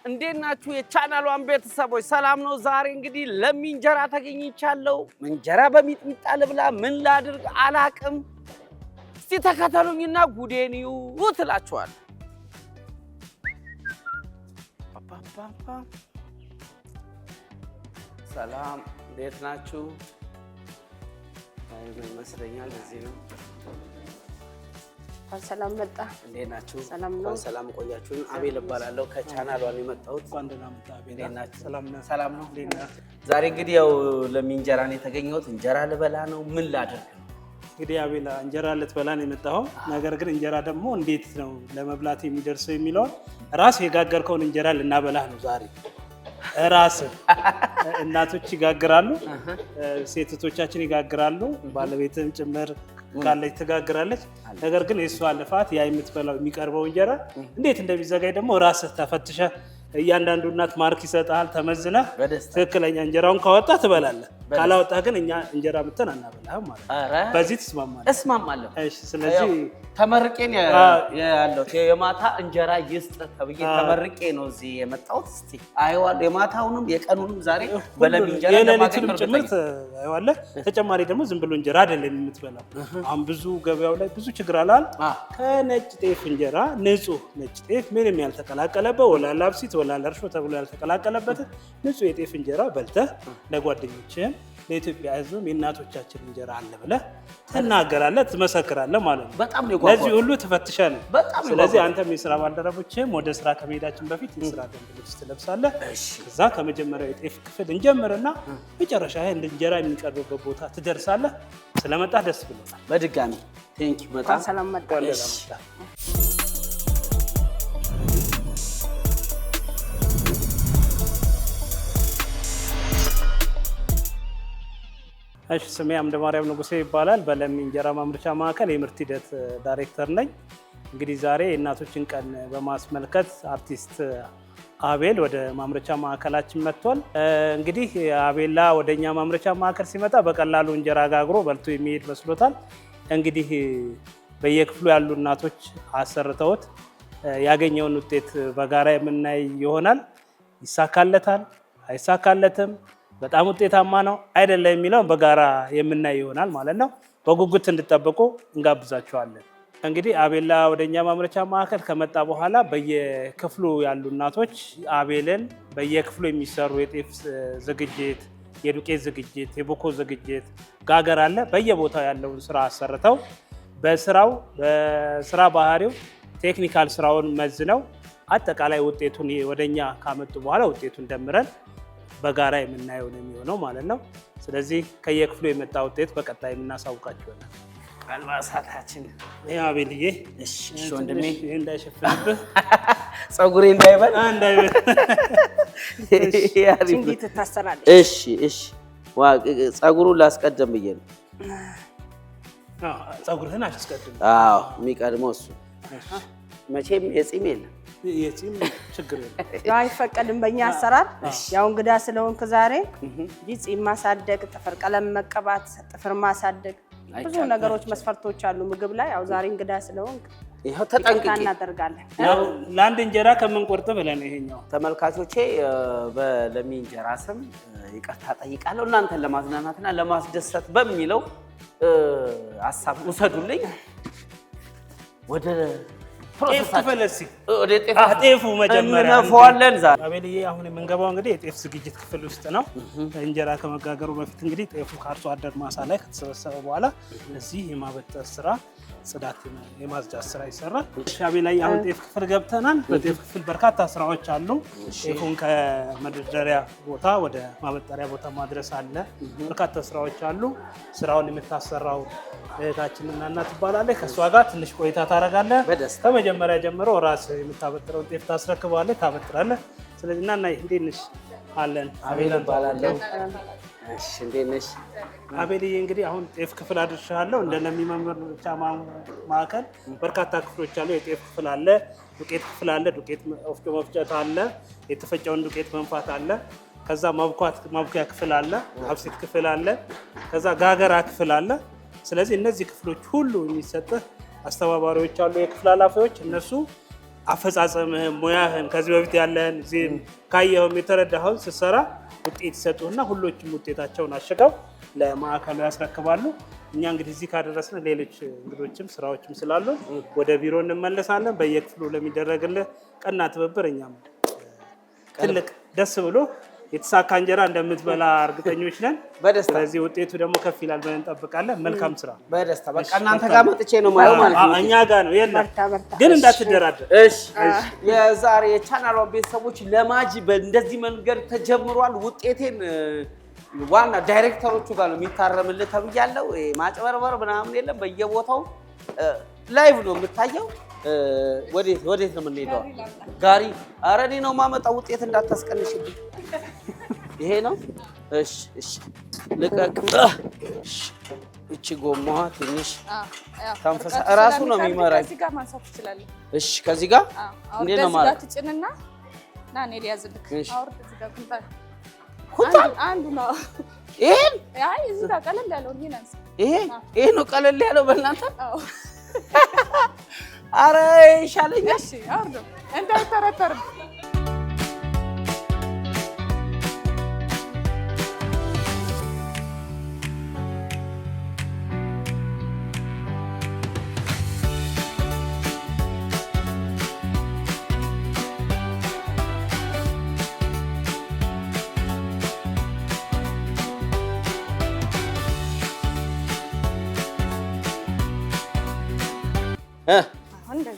እንዴት ናችሁ የቻናሏን ቤተሰቦች? ሰላም ነው። ዛሬ እንግዲህ ለሚ እንጀራ ተገኝቻለሁ። እንጀራ በሚጥሚጣ ልብላ ምን ላድርግ አላቅም። እስቲ ተከተሉኝና ጉዴን እዩ ትላችኋል። ሰላም እንዴት ናችሁ? ይመስለኛል እዚህ ነው። ሰላም መጣ። እንዴት ናችሁ? ሰላም ነው። ሰላም ቆያችሁኝ። አቤል እባላለሁ ከቻናሏን የመጣሁት። ሰላም ነው። ዛሬ እንግዲህ ያው ለሚ እንጀራ ነው የተገኘሁት። እንጀራ ልበላ ነው ምን ላድርግ ነው? እንግዲህ አቤል እንጀራ ልትበላ ነው የመጣኸው። ነገር ግን እንጀራ ደግሞ እንዴት ነው ለመብላት የሚደርሰው የሚለውን ራስ የጋገርከውን እንጀራ ልናበላህ ነው ዛሬ። ራስ እናቶች ይጋግራሉ፣ ሴቶቻችን ይጋግራሉ፣ ባለቤትም ጭምር ካለች ትጋግራለች። ነገር ግን የእሷ ልፋት ያ የምትበላው የሚቀርበው እንጀራ እንዴት እንደሚዘጋጅ ደግሞ ራስህ ተፈትሸህ እያንዳንዱ እናት ማርክ ይሰጣል ተመዝነህ ትክክለኛ እንጀራውን ካወጣ ትበላለህ። ካላወጣ ግን እኛ እንጀራ ምተን አናበላህም ማለት ነው። በዚህ ትስማማለህ? እስማማለሁ። እሺ። ስለዚህ ተመርቄን ያለው የማታ እንጀራ ይስጥ ተብዬ ተመርቄ ነው እዚህ የመጣሁት። እስቲ አይዋል የማታውንም የቀኑንም ዛሬ በለሚ እንጀራ የሌሊቱንም ጭምር አይዋለ። ተጨማሪ ደግሞ ዝም ብሎ እንጀራ አይደለም የምትበላው። አሁን ብዙ ገበያው ላይ ብዙ ችግር አላል። ከነጭ ጤፍ እንጀራ ንጹህ ነጭ ጤፍ ምንም ያልተቀላቀለበት ወላላ አብሲት ወላላ እርሾ ተብሎ ያልተቀላቀለበት ንጹህ የጤፍ እንጀራ በልተህ ለጓደኞችህም ለኢትዮጵያ ሕዝብም የእናቶቻችን እንጀራ አለ ብለህ ትናገራለህ፣ ትመሰክራለህ ማለት ነው። በጣም ነው ለዚህ ሁሉ ተፈትሻለህ። ስለዚህ አንተም የስራ ባልደረቦችህም ወደ ስራ ከመሄዳችን በፊት የስራ ደንብ ልብስ ትለብሳለህ። እዛ ከመጀመሪያው የጤፍ ክፍል እንጀምርና መጨረሻ እንጀራ የሚቀርብበት ቦታ ትደርሳለህ። ስለመጣህ ደስ ብሎናል። በድጋሚ ቴንክ ዩ። በጣም ሰላም መጣህ። እሺ፣ ስሜ አምደማርያም ንጉሴ ይባላል። በለሚ እንጀራ ማምረቻ ማዕከል የምርት ሂደት ዳይሬክተር ነኝ። እንግዲህ ዛሬ የእናቶችን ቀን በማስመልከት አርቲስት አቤል ወደ ማምረቻ ማዕከላችን መጥቷል። እንግዲህ አቤላ ወደኛ ማምረቻ ማዕከል ሲመጣ በቀላሉ እንጀራ ጋግሮ በልቶ የሚሄድ መስሎታል። እንግዲህ በየክፍሉ ያሉ እናቶች አሰርተውት ያገኘውን ውጤት በጋራ የምናይ ይሆናል። ይሳካለታል አይሳካለትም፣ በጣም ውጤታማ ነው አይደለም የሚለውን በጋራ የምናይ ይሆናል ማለት ነው። በጉጉት እንድጠብቁ እንጋብዛቸዋለን። እንግዲህ አቤላ ወደኛ ማምረቻ ማዕከል ከመጣ በኋላ በየክፍሉ ያሉ እናቶች አቤልን በየክፍሉ የሚሰሩ የጤፍ ዝግጅት፣ የዱቄት ዝግጅት፣ የቦኮ ዝግጅት፣ ጋገር አለ በየቦታው ያለውን ስራ አሰርተው በስራ ባህሪው ቴክኒካል ስራውን መዝነው አጠቃላይ ውጤቱን ወደኛ ካመጡ በኋላ ውጤቱን ደምረን በጋራ የምናየው ነው የሚሆነው ማለት ነው። ስለዚህ ከየክፍሉ የመጣ ውጤት በቀጣይ የምናሳውቃችሁ ይሆናል። አልባሳታችን አቤልዬ፣ እሺ ወንድሜ እንዳይሸፍንብህ ፀጉሬ እንዳይበል እንዴት ታሰራለች? እሺ ፀጉሩን ላስቀደም ብዬ ነው። ፀጉርህን አስቀድም። አዎ የሚቀድመው እሱ መቼም የፂም የለም የፂም ችግር የለም። ያው አይፈቀድም በእኛ አሰራር። ያው እንግዳ ስለሆንክ ዛሬ ፂም ማሳደግ፣ ጥፍር ቀለም መቀባት፣ ጥፍር ማሳደግ ብዙ ነገሮች መስፈርቶች አሉ ምግብ ላይ። ያው ዛሬ እንግዳ ስለሆንክ ይሄው ተጠንቅቄ እናደርጋለን። ያው ለአንድ እንጀራ ከምንቆርጥ ብለን ይሄኛው ተመልካቾቼ በለሚ እንጀራ ስም ይቅርታ ጠይቃለሁ። እናንተን ለማዝናናትና ለማስደሰት በሚለው ሐሳብ ውሰዱልኝ። ወደ ጤፉ መጀመሪያ እንነፋዋለን። ዛሬ አቤልዬ አሁን የምንገባው እንግዲህ የጤፍ ዝግጅት ክፍል ውስጥ ነው። እንጀራ ከመጋገሩ በፊት እንግዲህ ጤፉ ከአርሶ አደር ማሳ ላይ ከተሰበሰበ በኋላ እዚህ የማበጠር ስራ፣ ጽዳት የማጽዳት ስራ ይሰራል። አቤልዬ አሁን ጤፍ ክፍል ገብተናል። በጤፍ ክፍል በርካታ ስራዎች አሉ። ጤፉን ከመደርደሪያ ቦታ ወደ ማበጠሪያ ቦታ ማድረስ አለ። በርካታ ስራዎች አሉ። ስራውን የምታሰራው እህታችንና እናት ትባላለች። ከእሷ ጋር ትንሽ ቆይታ ታደርጋለህ። ከመጀመሪያ ጀምሮ ራስህ የምታበጥረውን ጤፍ ታስረክባለህ፣ ታበጥራለህ። ስለዚህ እናና እንዴት ነሽ? አለን። አቤል እባላለሁ። እሺ እንዴት ነሽ? አቤልዬ እንግዲህ አሁን ጤፍ ክፍል አድርሻለሁ። እንደ ለሚ ማምረቻ ማዕከል በርካታ ክፍሎች አሉ። የጤፍ ክፍል አለ፣ ዱቄት ክፍል አለ፣ ዱቄት ወፍጮ መፍጨት አለ፣ የተፈጨውን ዱቄት መንፋት አለ። ከዛ ማብኳያ ክፍል አለ፣ አብሲት ክፍል አለ፣ ከዛ ጋገራ ክፍል አለ። ስለዚህ እነዚህ ክፍሎች ሁሉ የሚሰጥህ አስተባባሪዎች አሉ፣ የክፍል ኃላፊዎች። እነሱ አፈጻጸምህን ሙያህን ከዚህ በፊት ያለህን ዜን ካየኸው የተረዳኸው ስትሰራ ውጤት ይሰጡና ሁሎችም ውጤታቸውን አሽገው ለማዕከሉ ያስረክባሉ። እኛ እንግዲህ እዚህ ካደረስን ሌሎች እንግዶችም ስራዎችም ስላሉ ወደ ቢሮ እንመለሳለን። በየክፍሉ ለሚደረግልህ ቀና ትብብር እኛም ትልቅ ደስ ብሎ የተሳካ እንጀራ እንደምትበላ እርግጠኞች ነን። በደስታ ስለዚህ ውጤቱ ደግሞ ከፍ ይላል ብለን እንጠብቃለን። መልካም ስራ። በደስታ በቃ እናንተ ጋር መጥቼ ነው ማለት ነው። እኛ ጋር ነው የለም ግን እንዳትደራደር። እሺ የዛሬ የቻናሏ ቤተሰቦች ለማጂ በእንደዚህ መንገድ ተጀምሯል። ውጤቴን ዋና ዳይሬክተሮቹ ጋር ነው የሚታረምልህ ተብያለሁ። ማጭበርበር ምናምን የለም። በየቦታው ላይቭ ነው የምታየው። ወዴት ነው የምንሄደው? ጋሪ ኧረ እኔ ነው የማመጣው። ውጤት እንዳታስቀንሽብኝ። ይሄ ነው። እሺ ልቀቅ። እቺ ጎማዋ ትንሽ ታንፈሳ እራሱ ነው የሚመራኝ። ከዚህ ጋር ማንሳት ትችላለህ። እሺ ከዚህ ጋር እንዴት ነው ማለት? ትጭንና ና እኔ ሊያዝልክ አውርድ። እዚህ ጋር ኩንታል አንዱ ነው። ይሄን አይ እዚህ ጋር ቀለል ያለው ይሄ ነው ቀለል ያለው በእናንተ። አረ ይሻለኛል። እሺ አውርድ እንዳይተረተር።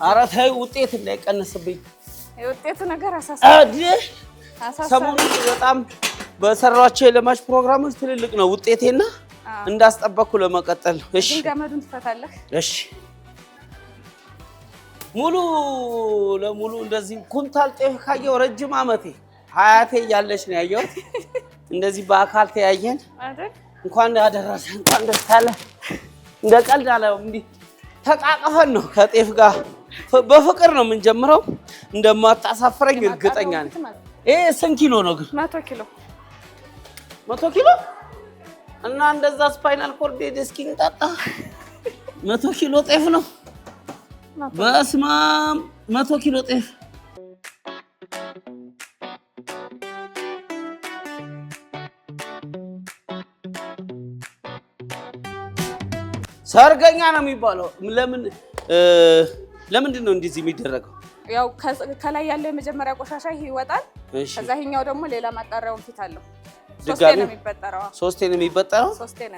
ኧረ ተይ ውጤት እንዳይቀንስብኝ። የውጤቱ ነገር አሳሳቢ። ሰሞኑን በጣም በሰራኋቸው የለማች ፕሮግራሞች ትልልቅ ነው ውጤቴና እንዳስጠበቅኩ ለመቀጠል ነው። እሺ ገመዱን ትፈታለህ። እሺ ሙሉ ለሙሉ እንደዚህ ኩንታል ጤፍ ካየው ረጅም ዓመቴ ሀያቴ እያለች ነው ያየሁት። እንደዚህ በአካል ተያየን አይደል? እንኳን አደረሰ እንኳን ደስ አለ። እንደ ቀልድ አለ እንዲህ ተቃቀፈን ነው ከጤፍ ጋር በፍቅር ነው የምንጀምረው። እንደማታሳፍረኝ እርግጠኛ ነኝ። ይሄ ስንት ኪሎ ነው ግን? 100 ኪሎ 100 ኪሎ እና እንደዛ ስፓይናል ኮርድ ዲስኪንግ ጣጣ 100 ኪሎ ጤፍ ነው። በስመ አብ 100 ኪሎ ጤፍ ሰርገኛ ነው የሚባለው። ለምንድን ነው እንደዚህ የሚደረገው? ያው ከላይ ያለው የመጀመሪያ ቆሻሻ ይወጣል። ከዛ ይሄኛው ደግሞ ሌላ ማጣሪያው ፊት አለው። ሶስቴ ነው የሚበጠረው። ሶስቴ ነው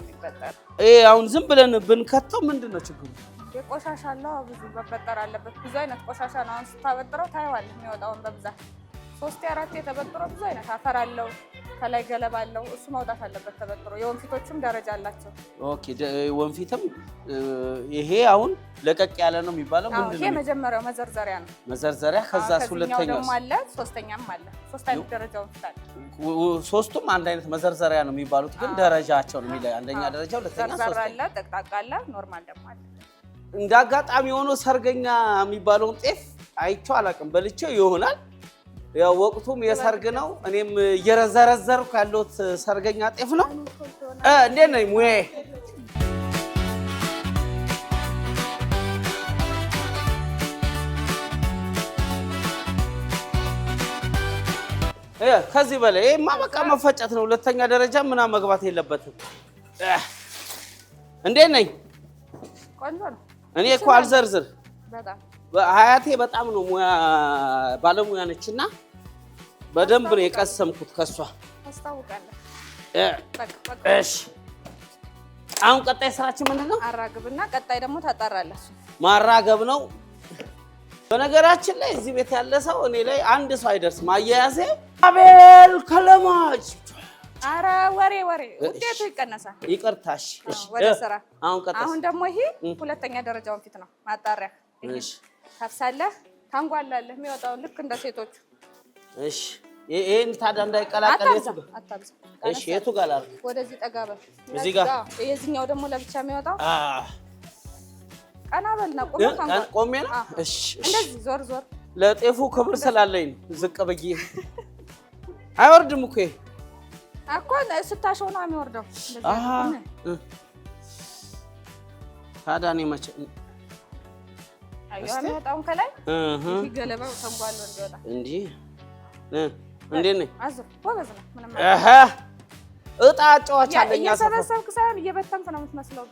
የሚበጠረው። አሁን ዝም ብለን ብንከተው ምንድን ነው ችግሩ? የቆሻሻ አለው ብዙ መበጠር አለበት። ብዙ አይነት ቆሻሻ ነው። አሁን ስታበጥረው ታየዋለህ የሚወጣውን በብዛት 3 4 የተበጠረው ብዙ አይነት አፈር አለው። ከላይ ገለባ አለው። እሱ መውጣት አለበት ተበጥሮ። የወንፊቶችም ደረጃ አላቸው። ኦኬ ወንፊትም ይሄ አሁን ለቀቅ ያለ ነው የሚባለው ምንድን ነው? ይሄ መጀመሪያው መዘርዘሪያ ነው። መዘርዘሪያ ከዛስ ሁለተኛው ደግሞ አለ፣ ሶስተኛም አለ። 3 አይነት ደረጃው ይታል። ሶስቱም አንድ አይነት መዘርዘሪያ ነው የሚባሉት ግን ደረጃቸው ነው የሚለው አንደኛ ደረጃ፣ ሁለተኛ፣ ሶስተኛ አለ፣ ጠቅጣቃ አለ፣ ኖርማል ደግሞ አለ። እንዳጋጣሚ ሆኖ ሰርገኛ የሚባለውን ጤፍ አይቼው አላውቅም። በልቼው ይሆናል ያው ወቅቱም የሰርግ ነው። እኔም እየዘረዘርኩ ያለሁት ሰርገኛ ጤፍ ነው። እንዴት ነኝ ሙዬ? ከዚህ በላይ ይሄማ በቃ መፈጨት ነው። ሁለተኛ ደረጃ ምናምን መግባት የለበትም። እንዴት ነኝ? ቆንጆ ነው። እኔ እኮ አልዘርዝር በጣም ሀያቴ በጣም ነው ባለሙያ ነችና በደንብ ነው የቀሰምኩት ከሷ። ታስታውቃለህ። እሺ አሁን ቀጣይ ስራችን ምንድን ነው? አራግብና ቀጣይ ደግሞ ታጣራለህ። ማራገብ ነው። በነገራችን ላይ እዚህ ቤት ያለ ሰው እኔ ላይ አንድ ሰው አይደርስም። አያያዜ አቤል ከለማች። ኧረ ወሬ ውጤቱ ይቀነሳል። ይቅርታሽ። ወደ ስራ ቀጣይ አሁን ደግሞ ይሄ ሁለተኛ ደረጃውን ፊት ነው ማጣሪያ። እሺ ታፍሳለህ፣ ታንጓላለህ የሚወጣው ልክ እንደ ሴቶቹ። እሺ ይሄን ታዲያ እንዳይቀላቀል የቱ ጋር? አታብዛ። እሺ የቱ ጋር ላድርግ? ወደዚህ ጠጋ በል። እዚህ ጋር የዚህኛው ደግሞ ለብቻ የሚወጣው ቀና በልና ቆሜ ነው። እሺ እንደዚህ ዞር ለጤፉ ክብር ስላለኝ ነው ዝቅ ብዬ። አይወርድም እኮ ስታሸው ነው የሚወርደው። ታዲያ እኔ መቼ አየሁ የሚወጣውን ከላይ ይሄ ገለባው ተንጓሎ እንዲወጣ እንዴ እንዴት ነኝ? አዝር ወገዝ ነው ምንም እጣ ጨዋታ አለኝ። እየሰበሰብክ ሳይሆን እየበተንክ ነው የምትመስለው።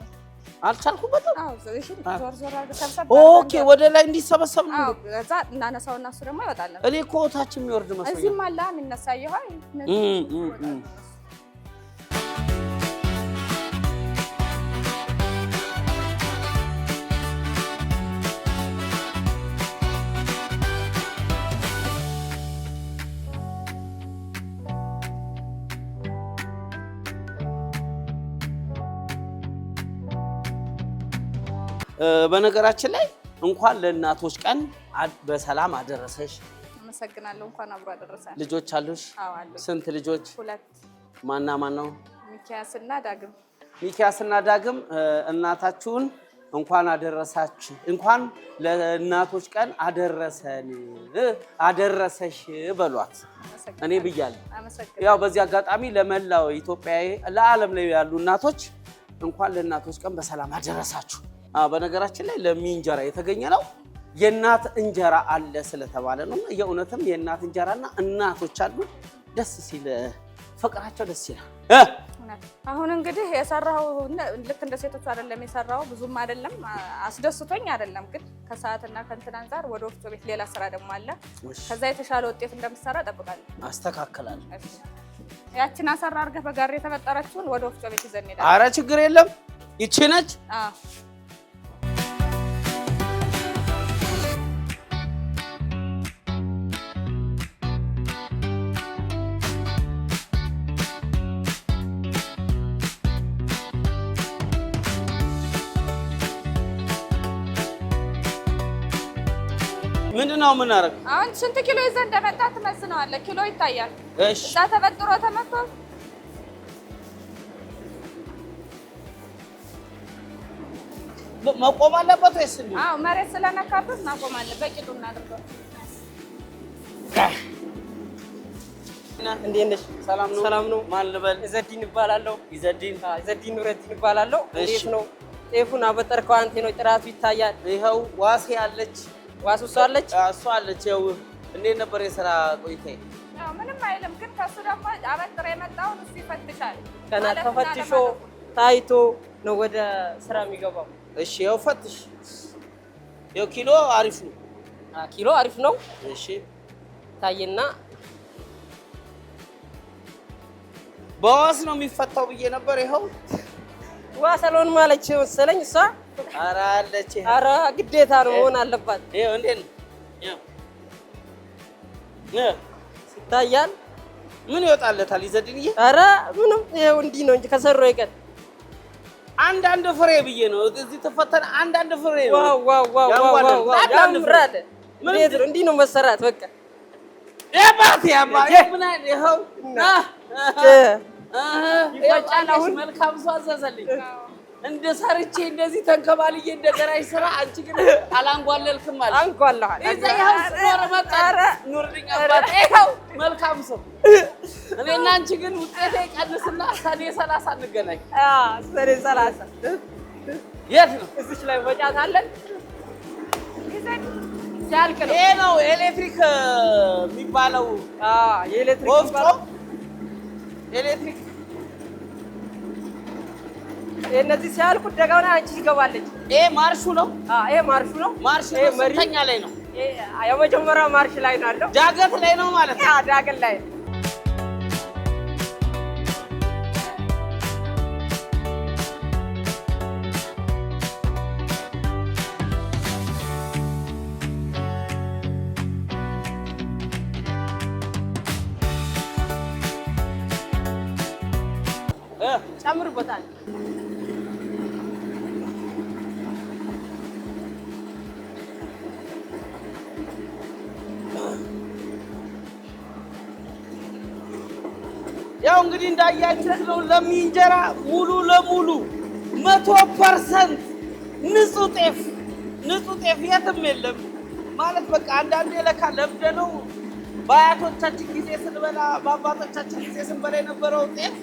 አልቻልኩበትም። አዎ እሺ ዞር ዞር አድርገህ ሰብሰብ። ኦኬ ወደ ላይ እንዲሰበሰብ ነው። አዎ እዛ እናነሳውና እሱ ደግሞ ይወጣል። እኔ እኮ ታች የሚወርድ መስሎኝ። እዚህም አለ የሚነሳ ይሆን በነገራችን ላይ እንኳን ለእናቶች ቀን በሰላም አደረሰሽ። አመሰግናለሁ። እንኳን አብሮ አደረሰን። ልጆች አሉሽ? አዎ አሉ። ስንት ልጆች? 2። ማና ማን ነው? ሚኪያስና ዳግም። ሚኪያስና ዳግም እናታችሁን እንኳን አደረሳችሁ፣ እንኳን ለእናቶች ቀን አደረሰን አደረሰሽ በሏት። እኔ ብያለሁ። ያው በዚህ አጋጣሚ ለመላው ኢትዮጵያዊ ለዓለም ላይ ያሉ እናቶች እንኳን ለእናቶች ቀን በሰላም አደረሳችሁ። በነገራችን ላይ ለሚንጀራ የተገኘ ነው። የእናት እንጀራ አለ ስለተባለ ነው። የእውነትም የእናት እንጀራና እናቶች አሉ። ደስ ሲል ፍቅራቸው ደስ ይላል። አሁን እንግዲህ የሰራው ልክ እንደ ሴቶች አይደለም የሰራው፣ ብዙም አይደለም አስደስቶኝ አይደለም፣ ግን ከሰዓትና ከእንትን አንፃር ወደ ወፍጮ ቤት ሌላ ስራ ደግሞ አለ። ከዛ የተሻለ ውጤት እንደምትሰራ እጠብቃለሁ። አስተካክላለሁ። ያችን አሰራ አድርገህ በጋሪ የተበጠረችውን ወደ ወፍጮ ቤት ይዘን እንሄዳለን። ኧረ ችግር የለም። ይቺ ነች። አዎ ምንድነው የምናደርገው? አሁን ስንት ኪሎ ይዘህ እንደመጣ ትመስነዋለህ። ኪሎ ይታያል። እሺ እዛ ተበጥሮ ተመቶ መቆም አለበት ወይስ እንዴ? አዎ መሬት ስለነካበት ማቆም አለ። በቂጡ እናድርገው። እንዴት ነሽ? ሰላም ነው? ሰላም ነው። ማን ልበል? ኢዘዲን እባላለሁ። ኢዘዲን ኢዘዲን ኑረዲን እባላለሁ። እንዴት ነው? ጤፉን አበጠርከው አንተ ነው ጥራቱ ይታያል። ይኸው ዋሴ አለች። ዋሱ እሷ አለች። እሷ አለች። ይኸው እንዴት ነበር የሥራ ቆይታዬ? ያው ምንም አይልም፣ ግን ከሱ ደግሞ አበጥሮ የመጣውን እሱ ይፈትሻል። ገና ተፈትሾ ታይቶ ነው ወደ ስራ የሚገባው። እሺ ይኸው ፈትሽ። ይኸው ኪሎ አሪፍ ነው። ኪሎ አሪፍ ነው። እሺ ታየና በዋስ ነው የሚፈታው ብዬ ነበር። ይኸው ዋሰሎን ማለች መሰለኝ እሷ። ኧረ አለች። ኧረ ግዴታ ነው መሆን አለባት። ይኸው እንዴት ነው? ይታያል። ምን ይወጣለታል ኢዘዲንዬ? ኧረ ምንም ይኸው እንዲህ ነው እንጂ ከሰሩ ይቀር አንዳንድ ፍሬ ብዬ ነው እዚህ ተፈተነ። አንዳንድ ፍሬ ነው። ዋው ዋው ዋው ዋው ያምራል። እንዲህ ነው መሰራት በቃ ያባቴ ያባቴ ምን አይነት ይኸው ይፈጫላውን መልካም ሰው አዘዘልኝ። እንደ ሰርቼ እንደዚህ ተንከባልዬ እንደገራሽ ስራ አንቺ ግን አላንጓለልክም ማለት አንጓላል። እዚህ ያው ኖር መጣረ ኑርልኝ አባቴ ይኸው መልካም ሰው። እኔና አንቺ ግን ውጤቴ ቀንስና ሰኔ 30 እንገናኝ። ሰኔ 30 የት ነው? እዚች ላይ ወጫታለን። ሲያልቅ ነው። ይሄ ነው ኤሌክትሪክ የሚባለው። የኤሌክትሪክ ወፍጮ ኤሌክትሪክ እነዚህ ሲያልቁ ደጋውና አንቺ ይገባለች። ይሄ ማርሹ ነው። ይሄ ማርሹ ነው። ማርሽ ስንተኛ ላይ ነው? የመጀመሪያው ማርሽ ላይ ነው ያለው። ዳገት ላይ ነው ማለት ነው። ዳገት ላይ ጨምርበታል። ያው እንግዲህ እንዳያችሁት ነው። ለሚንጀራ ሙሉ ለሙሉ 100% ንጹህ ጤፍ የትም የለም ማለት በቃ አንዳንዴ ለካ ለብደ ነው። በአያቶቻችን ጊዜ ስንበላ በአባቶቻችን ጊዜ ስንበላ የነበረው ጤፍ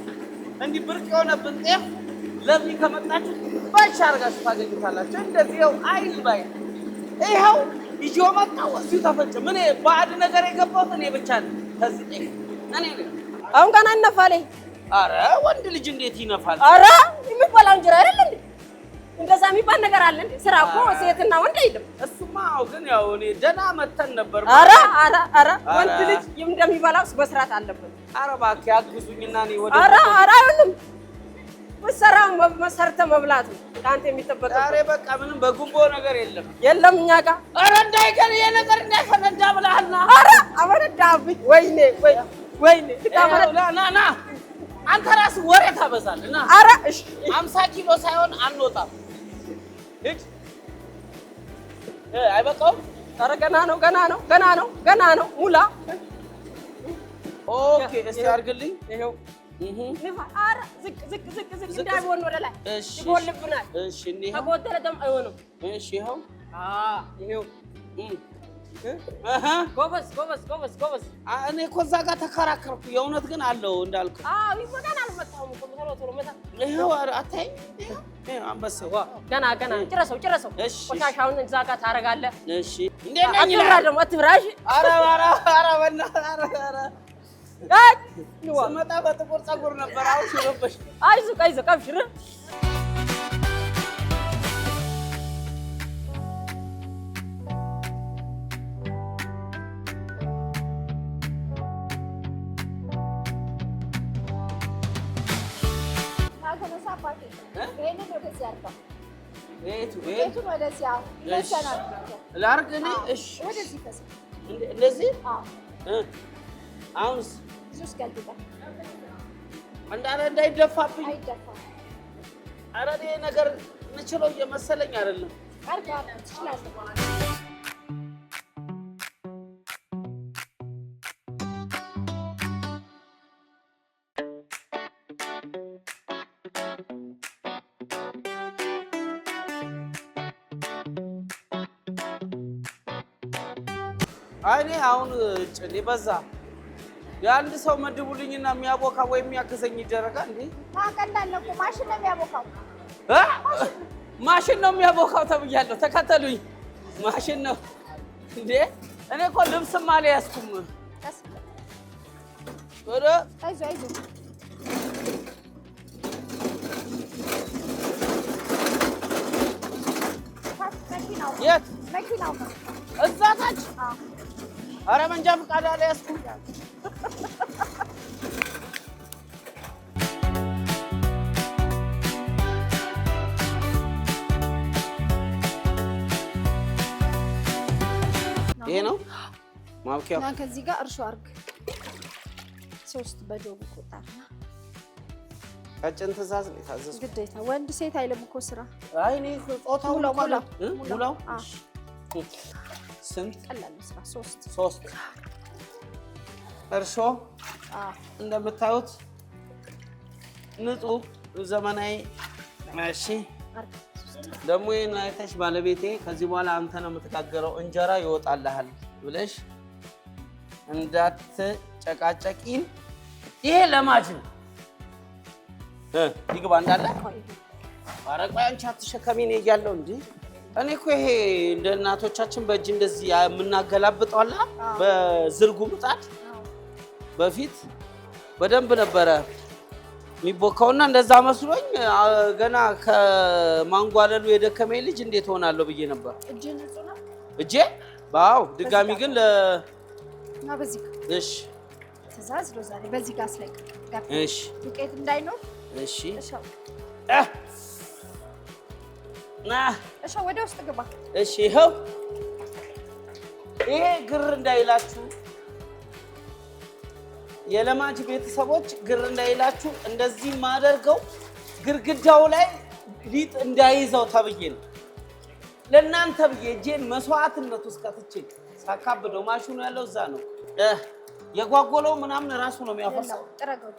እንዲህ ብርቅ የሆነብን ጤፍ ለሚ ከመጣችሁ ባሻ አድርጋችሁ ታገኙታላችሁ። እንደዚህ ያው አይል ባይ ይኸው ይዤው መጣሁ። እዚሁ ተፈጨ። ምን ባዕድ ነገር የገባሁት እኔ ብቻ ነኝ። ከዚህ እኔ ነኝ። አሁን ገና ይነፋል። ኧረ ወንድ ልጅ እንዴት ይነፋል? ኧረ የሚበላው እንጀራ አይደል እንዴ? እንደዛ የሚባል ነገር አለ እንዴ? ስራ እኮ ሴትና ወንድ አይደለም። እሱማ ግን ያው እኔ ደህና መተን ነበር። ኧረ ወንድ ልጅ እንደሚበላው በስርዓት አለበት። ኧረ እባክህ ያግዙኝና እኔ ወደ ኧረ አይሆንም። መሰራው መሰርተ መብላት ነው ከአንተ የሚጠበቀው። ዛሬ በቃ ምንም በጉቦ ነገር የለም እኛ ጋር። ኧረ እንዳይቀር ይሄ ነገር እንዳይፈነዳ ብለሃልና። ኧረ አፈነዳብኝ። ወይኔ ና አንተ ራስህ ወሬ ታበዛለህ። ና ኧረ እሺ 50 ኪሎ ሳይሆን አንወጣም። ሂድ። አይበቃውም? ኧረ ገና ነው ሙላ። ኦኬ እስቲ አድርግልኝ። ይኸው ኧረ ዝቅ እንዳይሆን ወደ ላይ ይጎልብናል። እሺ ከጎደለ ደግሞ አይሆንም። እሺ ይኸው ጎበዝ። እኔ እኮ እዛ ጋር ተከራከርኩ። የእውነት ግን አለው እንዳልኩህ። ይጎዳል። አልመጣሁም እኮ ቶሎ መታ። ይኸው አታይም? አንበሳው ገና ጭረሰው። ቆሻሻውን እዛ ጋር ታደርጋለህ። እሺ እንዴት ነኝ? አትብራ ደግሞ አትብራ። እሺ ኧረ በእናትህ ስመጣ በጥቁር ፀጉር ነበር። አሁን ሽሩብሽ። አይዞህ ቀብሽር። ላድርግ እኔ? እሺ እንደዚህ አሁንስ እንዳይደፋብኝ። ኧረ እኔ ነገር የምችለው እየመሰለኝ አይደለም። እኔ አሁን ጭኔ በዛ። የአንድ ሰው መድቡልኝና የሚያቦካ ወይ የሚያግዘኝ ይደረጋል እንዴ? ማቀላል እኮ ማሽን ነው የሚያቦካው። ማሽን ነው የሚያቦካው ተብያለሁ። ተከተሉኝ። ማሽን ነው እንዴ? እኔ እኮ ልብስም አልያዝኩም። አይዞህ የት? መኪናው እዛ ታች። ኧረ መንጃ ፈቃድ አልያዝኩም። ይሄ ነው ማብኪያው። እና ከዚህ ጋር እርሾ አድርግ። 3 በጆግ ቆጣና ቀጭን ትእዛዝ ነው የታዘዝኩት። ግዴታ ወንድ ሴት አይልም እኮ ስራ። አይ እኔ ጾታው ሙላው። ስንት? ቀላል ስራ 3 እርሾ እንደምታዩት ንጹህ ዘመናዊ። እሺ ደግሞ ይሄን አይተሽ ባለቤቴ ከዚህ በኋላ አንተ ነው የምትጋገረው እንጀራ ይወጣልሃል ብለሽ እንዳትጨቃጨቂን። ይሄ ለማጅ ነው። ይግባ እንዳለ አረቋ አንቺ አትሸከሚ ነው እያለሁ እንዴ? እኔ እኮ ይሄ እንደ እናቶቻችን በእጅ እንደዚህ የምናገላብጠው አለ በዝርጉ ምጣድ በፊት በደንብ ነበረ የሚቦካውና እንደዛ መስሎኝ ገና ከማንጓለሉ የደከመኝ ልጅ እንዴት ሆናለሁ ብዬ ነበር። እጄ ንጹህ ነው። እጄ ባው ድጋሚ ግን እና በዚህ እሺ ትእዛዝ ነው ዛሬ በዚህ ጋር ስለቅ እሺ ዱቄት እንዳይኖር እሺ እሺ ወደ ውስጥ ግባ። እሺ ይኸው ይሄ ግር እንዳይላችሁ የለማጅ ቤተሰቦች ግር እንዳይላችሁ እንደዚህ ማደርገው ግርግዳው ላይ ሊጥ እንዳይዘው ተብዬ ነው። ለእናንተ ብዬ እጄን መስዋዕትነት ውስጥ ከትቼ ሳካብደው ማሽኑ ያለው እዛ ነው። የጓጎለው ምናምን ራሱ ነው የሚያፈሳው። ጥረገው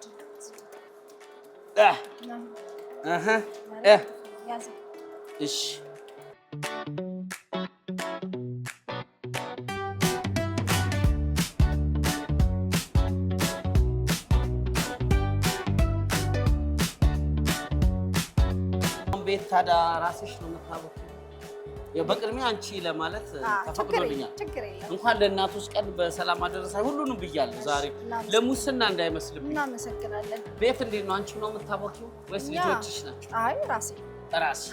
እሺ ቤት ታዲያ ራስሽ ነው የምታበቂው? በቅድሚያ አንቺ ለማለት ተፈቅዶልኛል። ችግር የለም። እንኳን ለእናቶች ቀን በሰላም አደረሳችሁ። ሁሉንም ብያለሁ ዛሬ ለሙስና እንዳይመስልብኝ። እናመሰግናለን። ቤት እንዴት ነው? አንቺ ነው የምታቦኪው ወይስ ልጆችሽ ናቸው? አይ ራሴ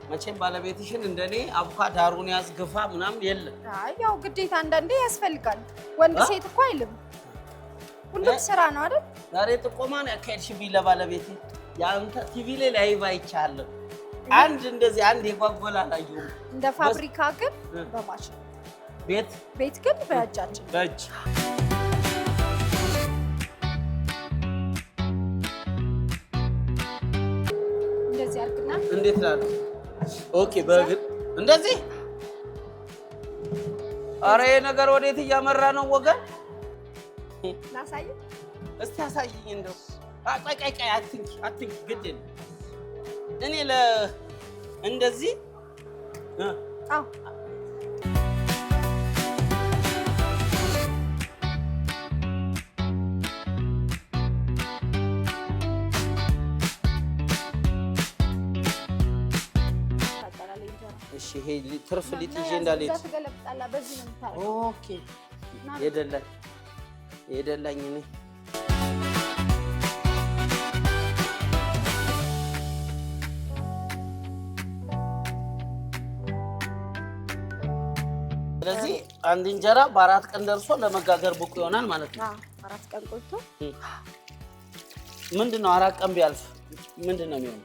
መቼም ባለቤትሽን እንደኔ አቡካ ዳሩን ያዝ ግፋ ምናምን የለም። አይ ያው ግዴታ አንዳንዴ ያስፈልጋል። ወንድ ሴት እኮ አይልም። ሁሉም ስራ ነው አይደል? ዛሬ ጥቆማ ነው ያካሄድሽብኝ ለባለቤቴ። ያንተ ቲቪ ላይ ላይቭ አይቻለሁ። አንድ እንደዚህ አንድ የጓጎላ አላየሁም። እንደ ፋብሪካ ግን በማሽን ቤት ግን በእጃችን በእጅ እንደዚህ አድርግና እንዴት ላለ ኦኬ በግድ እንደዚህ አረ ይሄ ነገር ወዴት እያመራ ነው ወገን? ላሳይ እስቲ አሳይኝ እንደው አቃቃይ አትንኪ ግድ የለም እኔ እንደዚህ አዎ እሺ ይሄ ትርፍ ሊጥ ይዤ እንዳልሄድ ተገለብጣላ በዚህ ነው የምታረገው። ኦኬ የደላኝ እኔ ስለዚህ አንድ እንጀራ በ4 ቀን ደርሶ ለመጋገር ብቁ ይሆናል ማለት ነው። 4 ቀን ቆይቶ ምንድነው 4 ቀን ቢያልፍ ምንድነው የሚሆነው?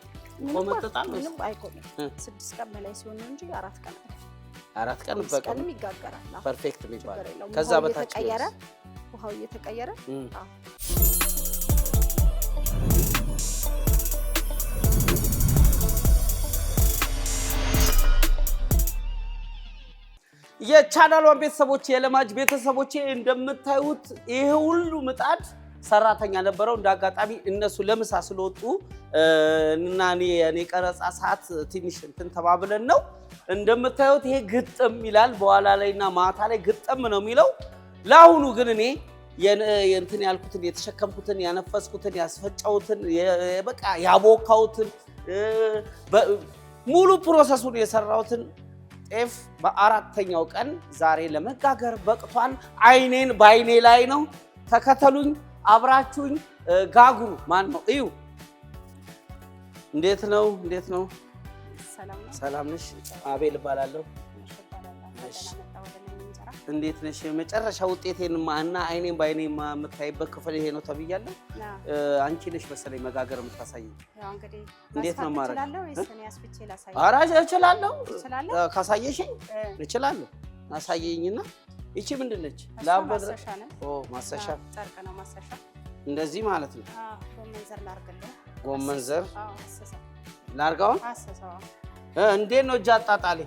ቆመጣጣል ነው። ምንም አይቆምም። 6 ቀን በላይ ሲሆን እንጂ 4 ቀን 4 ቀን በቀን ይጋገራል። ፐርፌክት የሚባል ከዛ በታች ውሃው እየተቀየረ የቻናሏን ቤተሰቦች የለማጅ ቤተሰቦች እንደምታዩት ይሄ ሁሉ ምጣድ ሰራተኛ ነበረው። እንዳጋጣሚ እነሱ ለምሳ ስለወጡ እና እኔ ቀረጻ ሰዓት ትንሽ እንትን ተባብለን ነው። እንደምታዩት ይሄ ግጥም ይላል በኋላ ላይና ማታ ላይ ግጥም ነው የሚለው። ለአሁኑ ግን እኔ እንትን ያልኩትን የተሸከምኩትን ያነፈስኩትን ያስፈጫውትን በቃ ያቦካውትን ሙሉ ፕሮሰሱን የሰራውትን ጤፍ በ4ኛው ቀን ዛሬ ለመጋገር በቅቷል። አይኔን በአይኔ ላይ ነው። ተከተሉኝ፣ አብራችሁኝ ጋግሩ። ማን ነው እዩ? እንዴት ነው? ሰላም ነሽ? አቤል እባላለሁ። እንዴት ነሽ? መጨረሻ ውጤቴን እና አይኔን በአይኔ የምታይበት ክፍል ይሄ ነው ተብያለሁ። አንቺ ነሽ መሰለኝ መጋገር የምታሳየኝ። እንዴት ነው ማረግ? ኧረ እችላለሁ። ካሳየሽኝ እችላለሁ። አሳየኝና ይቺ ምንድን ነች? ማሰሻ ጨርቅ ነው። ማሰሻ እንደዚህ ማለት ነው። ጎመን ዘር ላድርግልህ። ጎመን ዘር ላድርገው። እንዴት ነው እጅ አጣጣሌ?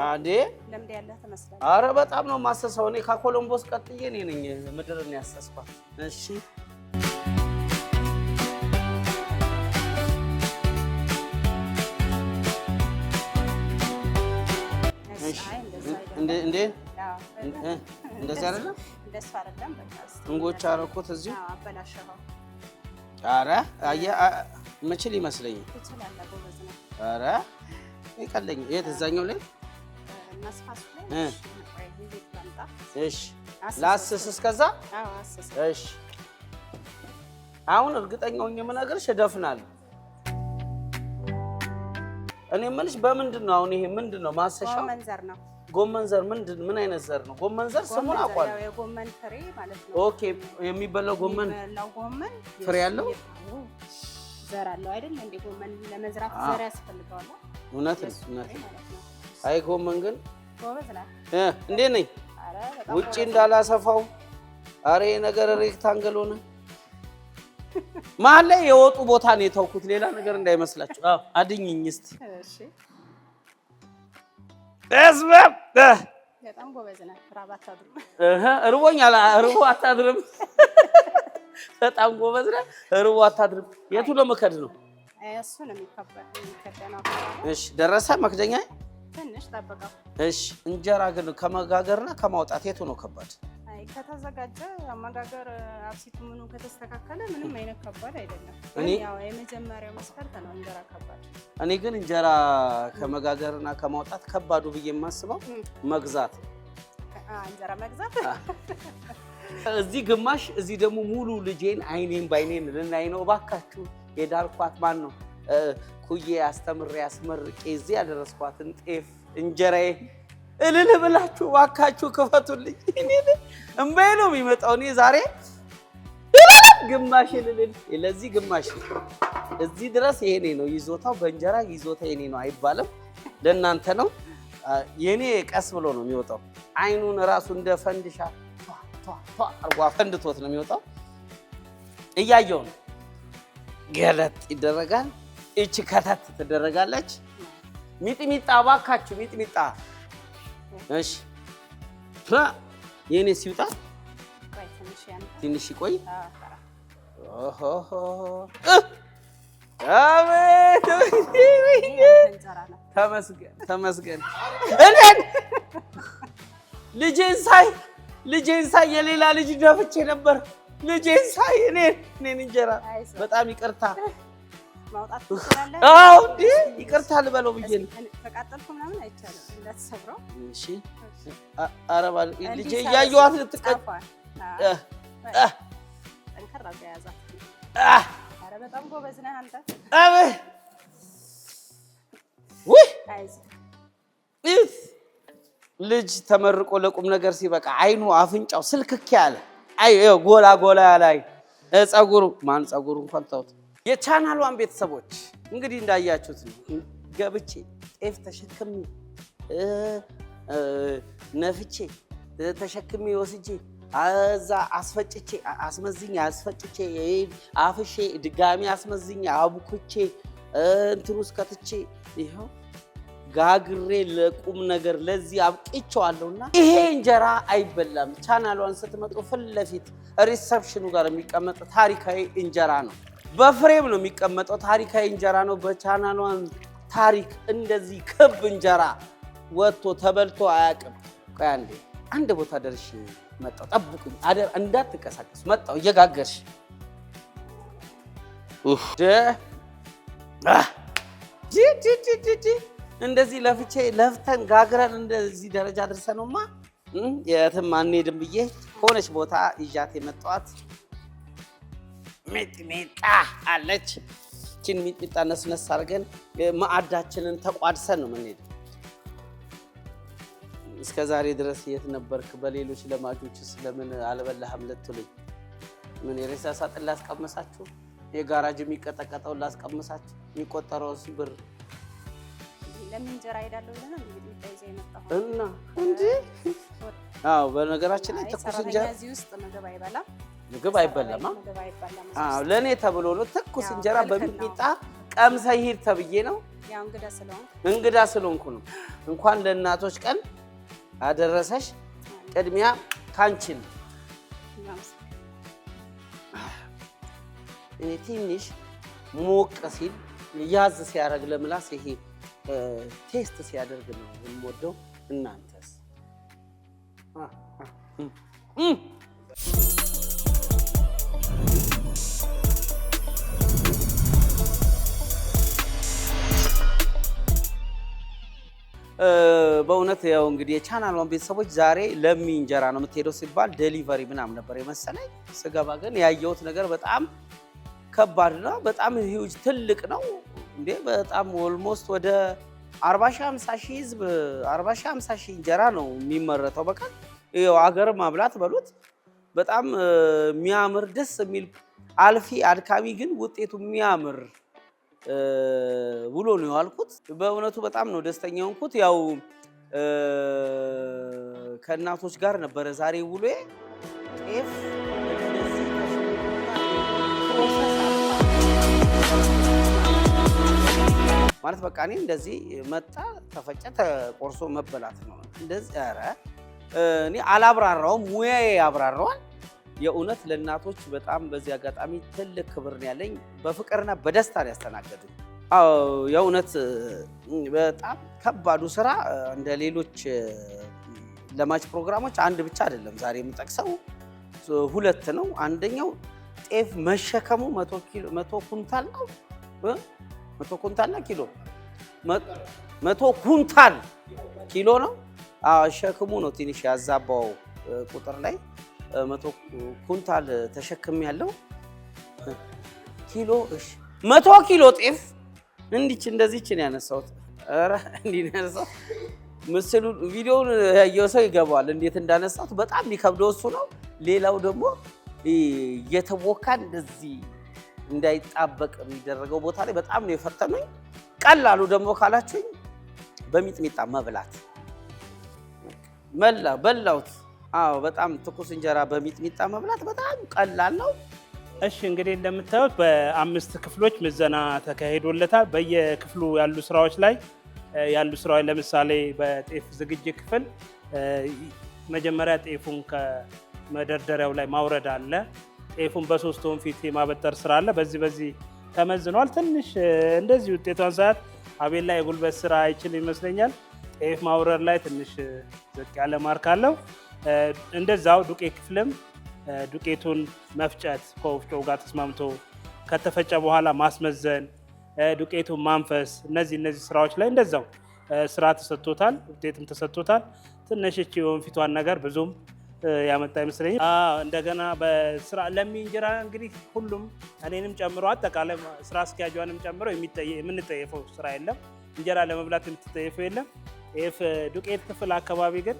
አዴ ለምድ ያለህ ትመስላለህ። ኧረ በጣም ነው ማሰሰው። እኔ ከኮሎምቦስ ቀጥዬ እኔ ነኝ ምድርን ያሰስኳት። እሺ እንደዚህ አይደለም? እንደሱ አይደለም። በቃ እንጎቻ አደረኩት እዚሁ። አበላሸኸው። ኧረ ምችል ይመስለኛል። ትችላለህ፣ ጎበዝ ነህ። ኧረ ይቀለኝ። የት እዛኛው ላይ መስፋቱ ላይ እሺ፣ ላስስ እስከዛ። እሺ፣ አሁን እርግጠኛ ሆኜ የምነግርሽ እደፍናለሁ። እኔ የምልሽ በምንድን ነው አሁን? ይሄ ምንድን ነው? ማሰሻው ጎመን ዘር ነው። ጎመን ዘር ምን አይነት ዘር ነው? ጎመን ዘር ስሙን አውቃለሁ። የጎመን ፍሬ ማለት ነው። ኦኬ፣ የሚበላው ጎመን ፍሬ ያለው ዘር አለው አይደል? እንደ ጎመን ለመዝራት ዘር ያስፈልገዋል። እውነት ነው። አይ ጎመን ግን ጎበዝ ነህ። እንዴት ነኝ? ውጪ እንዳላሰፋው። አሬ ነገር ሬክታንግል ሆነ። መሀል ላይ የወጡ ቦታ ነው የተውኩት፣ ሌላ ነገር እንዳይመስላችሁ። አድኝኝ እስቲ። እሺ፣ በጣም ጎበዝ ነህ። ራብ አታድርም። እርቦኛል። እርቦ አታድርም። በጣም ጎበዝ ነህ። እርቦ አታድርም። የቱ ነው መከድ ነው? እሱ ነው የሚከደነው። እሺ፣ ደረሰ መክደኛ? ትንሽ ጠብቀው። እሺ፣ እንጀራ ግን ከመጋገርና ከማውጣት የቱ ነው ከባድ? አይ ከተዘጋጀ አመጋገር አብሲቱ ምኑ ከተስተካከለ ምንም አይነት ከባድ አይደለም። እኔ- ያው የመጀመሪያው መስፈርት ነው እንጀራ ከባድ። እኔ ግን እንጀራ ከመጋገርና ከማውጣት ከባዱ ብዬ የማስበው መግዛት። እንጀራ መግዛት እዚህ ግማሽ እዚህ ደግሞ ሙሉ ልጄን አይኔን ባይኔን ልናይ ነው። እባካችሁ የዳርኳት ማን ነው ኩዬ አስተምሬ አስመርቄ እዚህ ያደረስኳትን ጤፍ እንጀራዬ እልል ብላችሁ እባካችሁ ክፈቱልኝ። እምባዬ ነው የሚመጣው። እኔ ዛሬ ግማሽ እልል ለዚህ ግማሽ እዚህ ድረስ ይሄኔ ነው ይዞታው። በእንጀራ ይዞታ የኔ ነው አይባልም፣ ለእናንተ ነው። የኔ ቀስ ብሎ ነው የሚወጣው። አይኑን ራሱ እንደ ፈንድሻ አርጓ ፈንድቶት ነው የሚወጣው። እያየው ነው። ገለጥ ይደረጋል። እቺ ከተት ትደረጋለች። ሚጥሚጣ እባካችሁ ሚጥሚጣ። እሺ የኔ ሲውጣ ትንሽ ይቆይ። አቤት ተመስገን ተመስገን። እኔን ልጄን ሳይ የሌላ ልጅ ደፍቼ ነበር። ልጄን ሳይ እኔን እንጀራ በጣም ይቅርታ ማውጣት ትችላለህ? አዎ እንዴ ይቅርታ ልበለው ብዬ ነው። ተቃጠልኩ ምናምን አይቻልም እንዳትሰብረው። እሺ አረባ ልጄ እያየኋት ልትቀጥ ጠንከር አድርገህ ያዛት። ኧረ በጣም ጎበዝ ነህ አንተ። አቤት ውይ ልጅ ተመርቆ ለቁም ነገር ሲበቃ አይኑ አፍንጫው ስልክክ ያለ ጎላ ጎላ ያለ ፀጉሩ እንኳን ተውት። የቻናሏን ቤተሰቦች እንግዲህ እንዳያችሁት ነው። ገብቼ ጤፍ ተሸክሜ ነፍቼ ተሸክሜ ወስጄ እዛ አስፈጭቼ አስመዝኜ አስፈጭቼ አፍሼ ድጋሚ አስመዝኜ አቡኩቼ እንትን ውስጥ ከትቼ ይኸው ጋግሬ ለቁም ነገር ለዚህ አብቅቼዋለሁና ይሄ እንጀራ አይበላም። ቻናሏን ስትመጡ ፊት ለፊት ሪሰፕሽኑ ጋር የሚቀመጥ ታሪካዊ እንጀራ ነው። በፍሬም ነው የሚቀመጠው። ታሪካዊ እንጀራ ነው። በቻናሏን ታሪክ እንደዚህ ክብ እንጀራ ወጥቶ ተበልቶ አያውቅም። ቆይ አንድ ቦታ ደርሼ መጣሁ። ጠብቁኝ፣ አደር እንዳትንቀሳቀሱ። መጣሁ እየጋገርሽ እንደዚህ ለፍተን ጋግረን እንደዚህ ደረጃ ደርሰንማ የትም አንሄድም ብዬ ከሆነች ቦታ ይዣት የመጣኋት ሚጥሚጣ አለች። እቺን ሚጥሚጣ ነስነስ አድርገን ማዕዳችንን ተቋድሰን ነው የምንሄደው። እስከ ዛሬ ድረስ የት ነበርክ? በሌሎች ለማጆች ስለምን አልበላህም ልትሉኝ፣ ምን የሬሳ ሳጥን ላስቀመሳችሁ፣ የጋራጅ የሚቀጠቀጠውን ላስቀመሳችሁ፣ የሚቆጠረውስ ብር ለምን እንጀራ ሄዳለሁ ብለህ ነው እንግዲህ ይዘህ የመጣኸው እና እንጂ። አዎ በነገራችን ላይ ትኩስ እንጀራ እዚህ ውስጥ ምግብ አይበላም። ምግብ አይበላም። አዎ ለኔ ተብሎ ነው ትኩስ እንጀራ በሚጥሚጣ ቀምሰህ ሂድ ተብዬ ነው። ያው እንግዳ ስለሆንኩ ነው። እንኳን ለእናቶች ቀን አደረሰሽ። ቅድሚያ ካንቺን ትንሽ ሞቅ ሲል ያዝ ሲያደርግ ለምላስ ይሄ ቴስት ሲያደርግ ነው የምወደው። እናንተስ? በእውነት ያው እንግዲህ የቻናሏን ቤተሰቦች ዛሬ ለሚ እንጀራ ነው የምትሄደው ሲባል ዴሊቨሪ ምናምን ነበር የመሰለኝ። ስገባ ግን ያየሁት ነገር በጣም ከባድ ነው። በጣም ሂውጅ ትልቅ ነው እንዴ! በጣም ኦልሞስት ወደ 40,000-50,000 ህዝብ 40,000-50,000 እንጀራ ነው የሚመረተው በቀን። ይኸው አገር ማብላት በሉት። በጣም የሚያምር ደስ የሚል አልፊ አድካሚ ግን ውጤቱ የሚያምር ውሎ ነው ያልኩት። በእውነቱ በጣም ነው ደስተኛ ሆንኩት። ያው ከእናቶች ጋር ነበረ ዛሬ ውሎዬ። ጤፍ እንደዚህ ማለት በቃ እኔ እንደዚህ መጣ ተፈጨ ተቆርሶ መበላት ነው እንደዚህ። ኧረ እኔ አላብራራውም፣ ሙያዬ ያብራራዋል። የእውነት ለእናቶች በጣም በዚህ አጋጣሚ ትልቅ ክብር ነው ያለኝ። በፍቅርና በደስታ ነው ያስተናገዱኝ። አዎ የእውነት በጣም ከባዱ ስራ እንደ ሌሎች ለማች ፕሮግራሞች አንድ ብቻ አይደለም ዛሬ የምጠቅሰው 2 ነው። አንደኛው ጤፍ መሸከሙ 100 ኩንታል ነው 100 ኩንታል ነው ኪሎ 100 ኩንታል ኪሎ ነው። ሸክሙ ነው ትንሽ ያዛባው ቁጥር ላይ 100 ኩንታል ተሸክም ያለው ኪሎ። እሺ 100 ኪሎ ጤፍ እንደዚህች ነው ያነሳሁት። ኧረ እንዲህ ነው ያነሳሁት። ምስሉ ቪዲዮውን ያየው ሰው ይገባዋል እንዴት እንዳነሳሁት። በጣም የሚከብደው እሱ ነው። ሌላው ደግሞ የተቦካ እንደዚህ እንዳይጣበቅ የሚደረገው ቦታ ላይ በጣም ነው የፈተነኝ። ቀላሉ ደግሞ ካላችሁኝ በሚጥሚጣ መብላት በላሁት። በጣም ትኩስ እንጀራ በሚጥሚጣ መብላት በጣም ቀላል ነው። እሺ እንግዲህ እንደምታዩት በ5 ክፍሎች ምዘና ተካሂዶለታል። በየክፍሉ ያሉ ስራዎች ለምሳሌ በጤፍ ዝግጅት ክፍል መጀመሪያ ጤፉን ከመደርደሪያው ላይ ማውረድ አለ። ጤፉን በ3 ወንፊት የማበጠር ስራ አለ። በዚህ ተመዝኗል። ትንሽ እንደዚህ ውጤቷን ሰዓት አቤል ላይ የጉልበት ስራ አይችል ይመስለኛል። ጤፍ ማውረድ ላይ ትንሽ ዝቅ ያለ ማርክ አለው። እንደዛው ዱቄት ክፍልም ዱቄቱን መፍጨት ከወፍጮ ጋር ተስማምቶ ከተፈጨ በኋላ ማስመዘን፣ ዱቄቱን ማንፈስ፣ እነዚህ ስራዎች ላይ እንደዛው ስራ ተሰጥቶታል፣ ውጤትም ተሰጥቶታል። ትንሽ እቺ የወንፊቷን ነገር ብዙም ያመጣ ይመስለኛል። እንደገና በስራ ለሚ እንጀራ እንግዲህ ሁሉም እኔንም ጨምሮ አጠቃላይ ስራ አስኪያጇንም ጨምሮ የምንጠየፈው ስራ የለም። እንጀራ ለመብላት የምትጠየፈው የለም። ዱቄት ክፍል አካባቢ ግን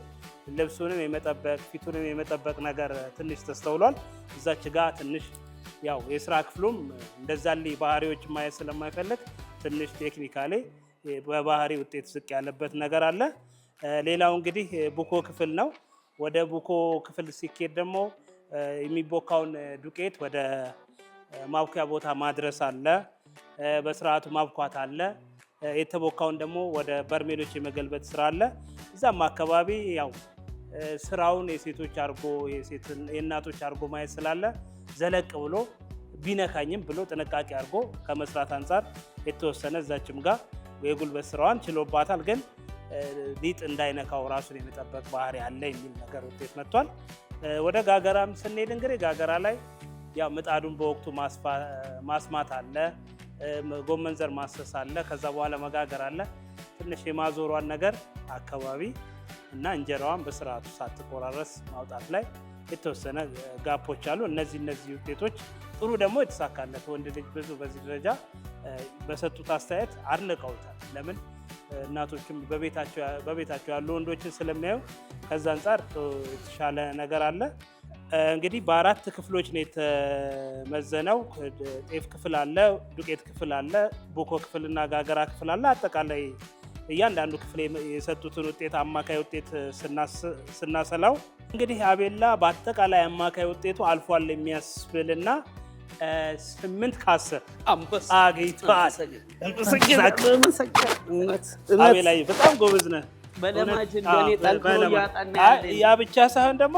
ልብሱንም የመጠበቅ ፊቱንም የመጠበቅ ነገር ትንሽ ተስተውሏል። እዛች ጋር ትንሽ ያው የስራ ክፍሉም እንደዛልኝ ባህሪዎች ማየት ስለማይፈልግ ትንሽ ቴክኒካሊ በባህሪ ውጤት ዝቅ ያለበት ነገር አለ። ሌላው እንግዲህ ቡኮ ክፍል ነው። ወደ ቡኮ ክፍል ሲኬድ ደግሞ የሚቦካውን ዱቄት ወደ ማብኪያ ቦታ ማድረስ አለ። በስርዓቱ ማብኳት አለ። የተቦካውን ደግሞ ወደ በርሜሎች የመገልበጥ ስራ አለ። እዛም አካባቢ ያው ስራውን የሴቶች አድርጎ የእናቶች አድርጎ ማየት ስላለ ዘለቅ ብሎ ቢነካኝም ብሎ ጥንቃቄ አድርጎ ከመስራት አንጻር የተወሰነ እዛችም ጋር የጉልበት ስራዋን ችሎባታል። ግን ሊጥ እንዳይነካው ራሱን የመጠበቅ ባህሪ አለ የሚል ነገር ውጤት መጥቷል። ወደ ጋገራም ስንሄድ እንግዲህ ጋገራ ላይ ያው ምጣዱን በወቅቱ ማስማት አለ። ጎመን ዘር ማሰስ አለ። ከዛ በኋላ መጋገር አለ። ትንሽ የማዞሯን ነገር አካባቢ እና እንጀራዋን በስርዓቱ ሳትቆራረስ ማውጣት ላይ የተወሰነ ጋፖች አሉ። እነዚህ ውጤቶች ጥሩ ደግሞ የተሳካለት ወንድ ልጅ ብዙ በዚህ ደረጃ በሰጡት አስተያየት አድንቀውታል። ለምን እናቶችም በቤታቸው ያሉ ወንዶችን ስለሚያዩ ከዛ አንጻር የተሻለ ነገር አለ። እንግዲህ በ4 ክፍሎች ነው የተመዘነው። ጤፍ ክፍል አለ፣ ዱቄት ክፍል አለ፣ ቡኮ ክፍልና ጋገራ ክፍል አለ። አጠቃላይ እያንዳንዱ ክፍል የሰጡትን ውጤት አማካይ ውጤት ስናሰላው እንግዲህ አቤላ በአጠቃላይ አማካይ ውጤቱ አልፏል የሚያስብልና 8 ከ10 አግኝቷል። አቤላ በጣም ጎበዝ ነህ። ያ ብቻ ሳይሆን ደግሞ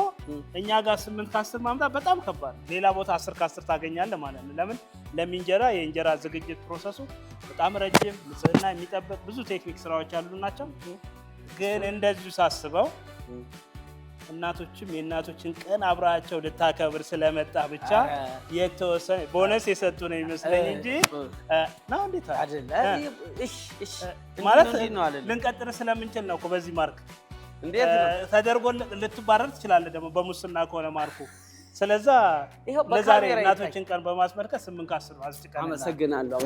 እኛ ጋር 8 ከ10 ማምጣት በጣም ከባድ፣ ሌላ ቦታ 10 ከ10 ታገኛለህ ማለት ነው። ለምን ለሚንጀራ የእንጀራ ዝግጅት ፕሮሰሱ በጣም ረጅም፣ ንጽህና የሚጠበቅ ብዙ ቴክኒክ ስራዎች ያሉ ናቸው። ግን እንደዚሁ ሳስበው እናቶችም የእናቶችን ቀን አብራቸው ልታከብር ስለመጣ ብቻ የተወሰነ ቦነስ የሰጡ ነው ይመስለኝ እንጂ ነው እንዴት ማለት ልንቀጥር ስለምንችል ነው እኮ በዚህ ማርክ ተደርጎ ልትባረር ትችላለህ ደግሞ በሙስና ከሆነ ማርኩ። ስለዛ ለዛሬ እናቶችን ቀን በማስመልከት 8 ከ10 አስጥቀናል። አመሰግናለሁ።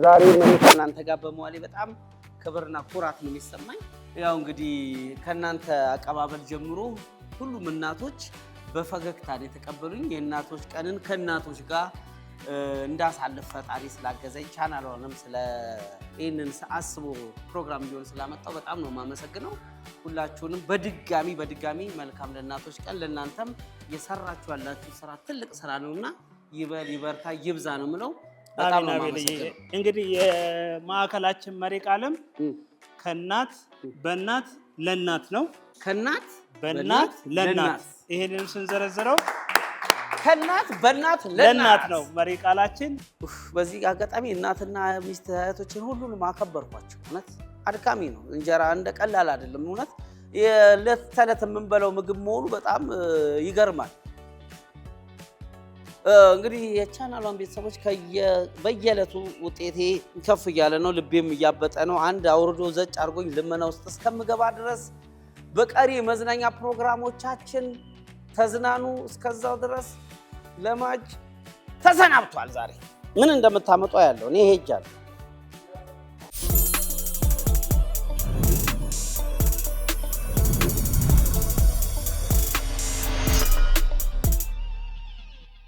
ዛሬ ከእናንተ ጋር በመዋሌ በጣም ክብርና ኩራት ነው የሚሰማኝ። ያው እንግዲህ ከእናንተ አቀባበል ጀምሮ ሁሉም እናቶች በፈገግታ ነው የተቀበሉኝ። የእናቶች ቀንን ከእናቶች ጋር እንዳሳልፍ ፈጣሪ ስላገዘኝ ቻናሉንም ይህንን አስቦ ፕሮግራም እንዲሆን ስላመጣው በጣም ነው የማመሰግነው። ሁላችሁንም በድጋሚ መልካም ለእናቶች ቀን። ለእናንተም የሰራችሁ ያላችሁ ስራ ትልቅ ስራ ነውና ይበል ይበርታ ይብዛ ነው የምለው። በጣም ነው የማመሰግነው። እንግዲህ የማዕከላችን መሪ ቃልም ከእናት በእናት ለእናት ነው። ከእናት በእናት ለእናት ይሄንን ስንዘረዝረው ከእናት በእናት ለእናት ነው መሪ ቃላችን። በዚህ አጋጣሚ እናትና ሚስት እህቶችን ሁሉንም አከበርኳቸው። እውነት አድካሚ ነው እንጀራ እንደ ቀላል አይደለም። እውነት የዕለት ተዕለት የምንበላው ምግብ መሆኑ በጣም ይገርማል። እንግዲህ የቻናሏን ቤተሰቦች በየዕለቱ ውጤቴ ከፍ እያለ ነው፣ ልቤም እያበጠ ነው። አንድ አውርዶ ዘጭ አድርጎኝ ልመና ውስጥ እስከምገባ ድረስ በቀሪ መዝናኛ ፕሮግራሞቻችን ተዝናኑ። እስከዛው ድረስ ለማጅ ተሰናብቷል። ዛሬ ምን እንደምታመጣው ያለው እኔ ሄጃለሁ።